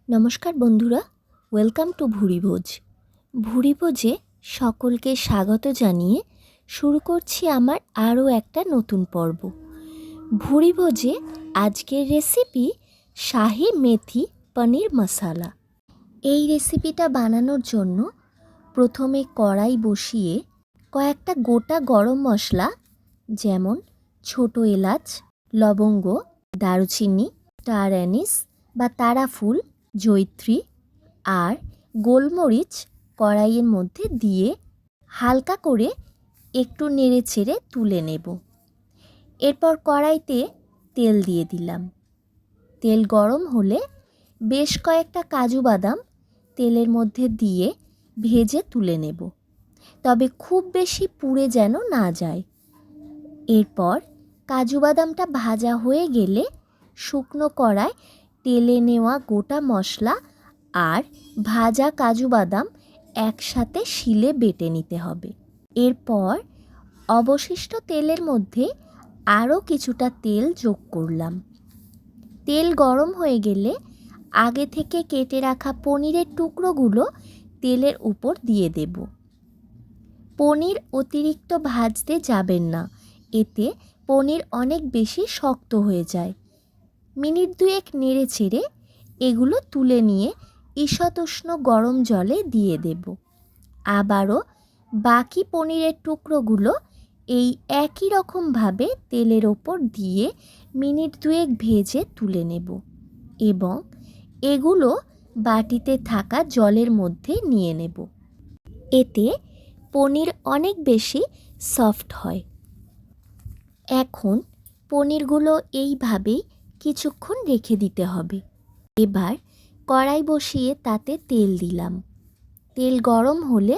নমস্কার বন্ধুরা, welcome to ভুরিভোজ। ভুরিভোজে সকলকে স্বাগত জানিয়ে শুরু করছি আমার আরও একটা নতুন পর্ব। ভুরিভোজে আজকের রেসিপি শাহি মেথি পনির মশালা। এই রেসিপিটা বানানোর জন্য প্রথমে কড়াই বসিয়ে কয়েকটা গোটা গরম মশলা যেমন ছোট এলাচ, লবঙ্গ, দারুচিনি, স্টার অ্যানিস বা তারাফুল, জয়িত্রী আর গোলমরিচ কড়াইয়ের মধ্যে দিয়ে হালকা করে একটু নেড়েচেড়ে তুলে নেব। এরপর কড়াইতে তেল দিয়ে দিলাম। তেল গরম হলে বেশ কয়েকটা কাজু বাদাম তেলের মধ্যে দিয়ে ভেজে তুলে নেব, তবে খুব বেশি পুড়ে যেন না যায়। এরপর কাজু বাদামটা ভাজা হয়ে গেলে শুকনো কড়ায় তেলে নেওয়া গোটা মশলা আর ভাজা কাজু বাদাম একসাথে শিলে বেটে নিতে হবে। এরপর অবশিষ্ট তেলের মধ্যে আরও কিছুটা তেল যোগ করলাম। তেল গরম হয়ে গেলে আগে থেকে কেটে রাখা পনিরের টুকরোগুলো তেলের উপর দিয়ে দেব। পনির অতিরিক্ত ভাজতে যাবেন না, এতে পনির অনেক বেশি শক্ত হয়ে যায়। মিনিট দুয়েক নেড়ে ছেড়ে এগুলো তুলে নিয়ে ঈষৎ উষ্ণ গরম জলে দিয়ে দেব। আবারও বাকি পনিরের টুকরোগুলো এই একই রকমভাবে তেলের ওপর দিয়ে মিনিট দুয়েক ভেজে তুলে নেব এবং এগুলো বাটিতে থাকা জলের মধ্যে নিয়ে নেব। এতে পনির অনেক বেশি সফট হয়। এখন পনিরগুলো এইভাবেই কিছুক্ষণ রেখে দিতে হবে। এবার কড়াই বসিয়ে তাতে তেল দিলাম। তেল গরম হলে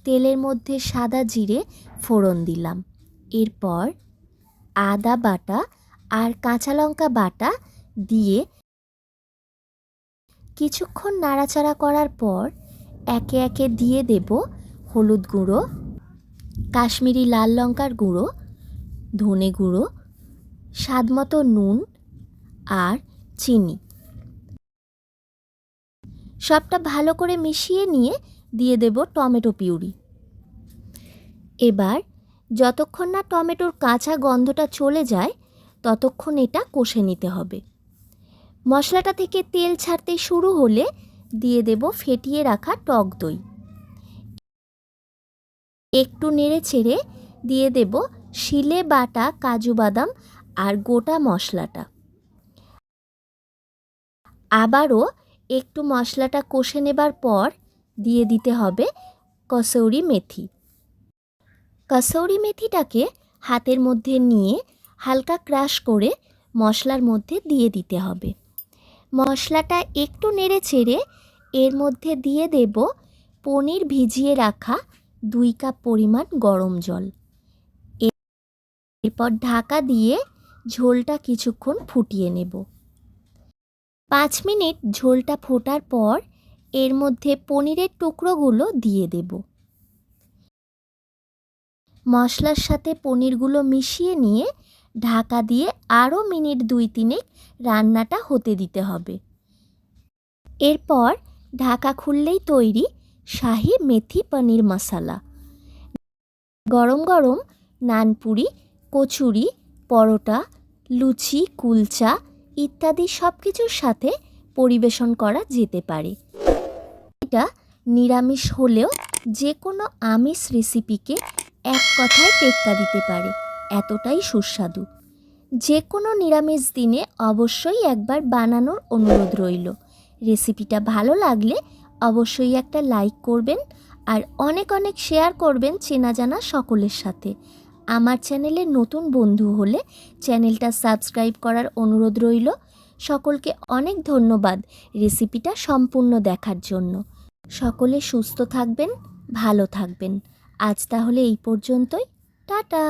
তেলের মধ্যে সাদা জিরে ফোড়ন দিলাম। এরপর আদা বাটা আর কাঁচা লঙ্কা বাটা দিয়ে কিছুক্ষণ নাড়াচাড়া করার পর একে একে দিয়ে দেব হলুদ গুঁড়ো, কাশ্মীরি লাল লঙ্কার গুঁড়ো, ধনে গুঁড়ো, স্বাদমতো নুন আর চিনি। সবটা ভালো করে মিশিয়ে নিয়ে দিয়ে দেব টমেটো পিউরি। এবার যতক্ষণ না টমেটোর কাঁচা গন্ধটা চলে যায় ততক্ষণ এটা কষে নিতে হবে। মশলাটা থেকে তেল ছাড়তে শুরু হলে দিয়ে দেব ফেটিয়ে রাখা টক দই। একটু নেড়ে ছেড়ে দিয়ে দেব শিলে বাটা কাজু বাদাম আর গোটা মশলাটা। আবারও একটু মশলাটা কষে নেবার পর দিয়ে দিতে হবে কসৌরি মেথি। কসৌরি মেথিটাকে হাতের মধ্যে নিয়ে হালকা ক্রাশ করে মশলার মধ্যে দিয়ে দিতে হবে। মশলাটা একটু নেড়ে ছেড়ে এর মধ্যে দিয়ে দেব পনির ভিজিয়ে রাখা 2 কাপ পরিমাণ গরম জল। এরপর ঢাকা দিয়ে ঝোলটা কিছুক্ষণ ফুটিয়ে নেব। 5 মিনিট ঝোলটা ফোটার পর এর মধ্যে পনিরের টুকরোগুলো দিয়ে দেব। মশলার সাথে পনিরগুলো মিশিয়ে নিয়ে ঢাকা দিয়ে আরও মিনিট 2-3 রান্নাটা হতে দিতে হবে। এরপর ঢাকা খুললেই তৈরি শাহি মেথি পনির মশালা। গরম গরম নানপুরি, কচুরি, পরোটা, লুচি, কুলচা ইত্যাদি সব কিছুর সাথে পরিবেশন করা যেতে পারে। এটা নিরামিষ হলেও যে কোনো আমিষ রেসিপিকে এক কথায় টেক্কা দিতে পারে, এতটাই সুস্বাদু। যে কোনো নিরামিষ দিনে অবশ্যই একবার বানানোর অনুরোধ রইল। রেসিপিটা ভালো লাগলে অবশ্যই একটা লাইক করবেন আর অনেক অনেক শেয়ার করবেন চেনা জানা সকলের সাথে। আমার চ্যানেলে নতুন বন্ধু হলে চ্যানেলটা সাবস্ক্রাইব করার অনুরোধ রইল। সকলকে অনেক ধন্যবাদ রেসিপিটা সম্পূর্ণ দেখার জন্য। সকলে সুস্থ থাকবেন, ভালো থাকবেন। আজ তাহলে এই পর্যন্তই। টাটা।